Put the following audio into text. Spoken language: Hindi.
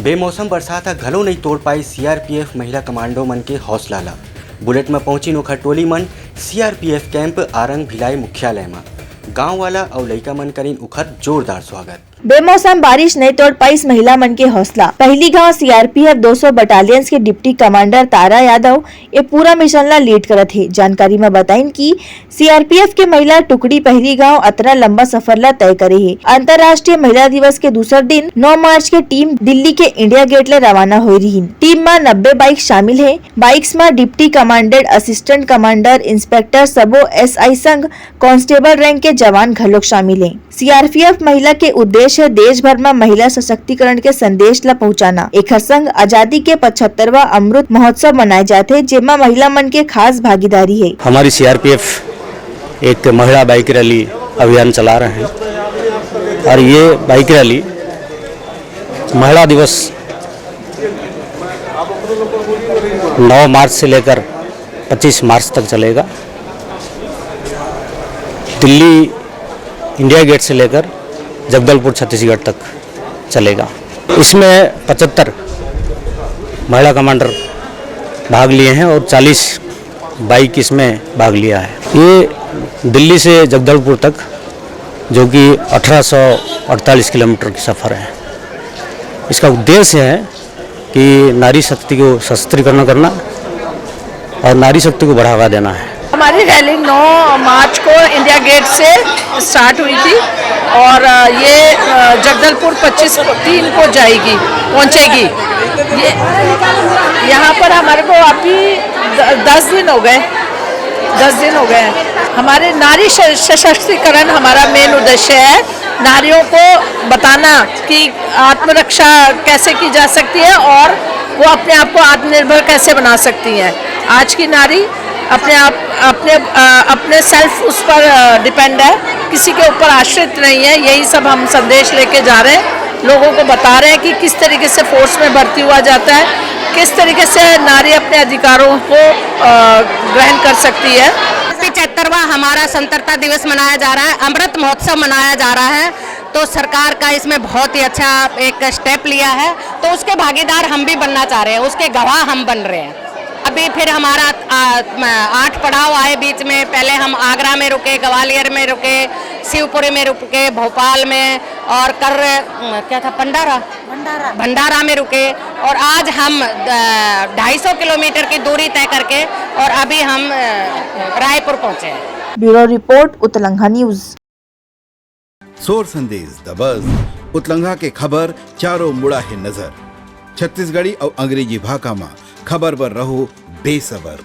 बेमौसम बरसात घलो नहीं तोड़ पाई सीआरपीएफ महिला कमांडो मन के हौसला ला। बुलेट में पहुंची नोखा टोली मन सीआरपीएफ कैंप आरंग भिलाई मुख्यालय में गांव वाला और लइका मन करीन उखर जोरदार स्वागत। बेमौसम बारिश नहीं तोड़ पाई महिला मन के हौसला। पहली गांव सीआरपीएफ 200 बटालियन के डिप्टी कमांडर तारा यादव ये पूरा मिशन ला लीड करत है। जानकारी में बताइन कि सीआरपीएफ के महिला टुकड़ी पहली गांव अतरा लंबा सफर ला तय करे है। अंतर्राष्ट्रीय महिला दिवस के दूसरे दिन 9 मार्च के टीम दिल्ली के इंडिया गेट ले रवाना हो रही। टीम में 90 बाइक शामिल है। बाइक्स में deputy commander, assistant commander, inspector, सबो एसआई संघ कांस्टेबल रैंक के जवान घलोक शामिल है। सीआरपीएफ महिला के उद्देश्य देश भर में महिला सशक्तिकरण के संदेश ला पहुंचाना। एक संग आजादी के 75वां अमृत महोत्सव मनाए जाते, जेमा महिला मन के खास भागीदारी है। हमारी सीआरपीएफ एक महिला बाइक रैली अभियान चला रहे हैं और ये बाइक रैली महिला दिवस 9 मार्च से लेकर 25 मार्च तक चलेगा। दिल्ली इंडिया गेट से लेकर जगदलपुर छत्तीसगढ़ तक चलेगा। इसमें 75 महिला कमांडर भाग लिए हैं और 40 बाइक इसमें भाग लिया है। ये दिल्ली से जगदलपुर तक जो कि 1848 किलोमीटर की सफ़र है। इसका उद्देश्य है कि नारी शक्ति को सशक्तिकरण करना और नारी शक्ति को बढ़ावा देना है। हमारी रैली 9 मार्च को इंडिया गेट से स्टार्ट हुई थी और ये जगदलपुर 25/3 को पहुंचेगी। ये यहाँ पर हमारे को अभी 10 दिन हो गए हैं। हमारे नारी सशक्तिकरण हमारा मेन उद्देश्य है। नारियों को बताना कि आत्मरक्षा कैसे की जा सकती है और वो अपने आप को आत्मनिर्भर कैसे बना सकती हैं। आज की नारी अपने सेल्फ उस पर डिपेंड है, किसी के ऊपर आश्रित नहीं है। यही सब हम संदेश लेके जा रहे हैं, लोगों को बता रहे हैं कि किस तरीके से फोर्स में भर्ती हुआ जाता है, किस तरीके से नारी अपने अधिकारों को ग्रहण कर सकती है। 75वां हमारा स्वतंत्रता दिवस मनाया जा रहा है, अमृत महोत्सव मनाया जा रहा है। तो सरकार का इसमें बहुत ही अच्छा एक स्टेप लिया है, तो उसके भागीदार हम भी बनना चाह रहे हैं, उसके गवाह हम बन रहे हैं। अभी फिर हमारा 8 पड़ाव आए बीच में। पहले हम आगरा में रुके, ग्वालियर में रुके, शिवपुरी में रुके, भोपाल में और भंडारा में रुके और आज हम 250 किलोमीटर की दूरी तय करके और अभी हम रायपुर पहुंचे हैं। ब्यूरो रिपोर्ट उत्तलंघा न्यूज। सोर संदेश दबज उत्तलंघा के खबर चारों मुड़ा है नजर। छत्तीसगढ़ी और अंग्रेजी भाषा में खबर पर रहो बेसबर।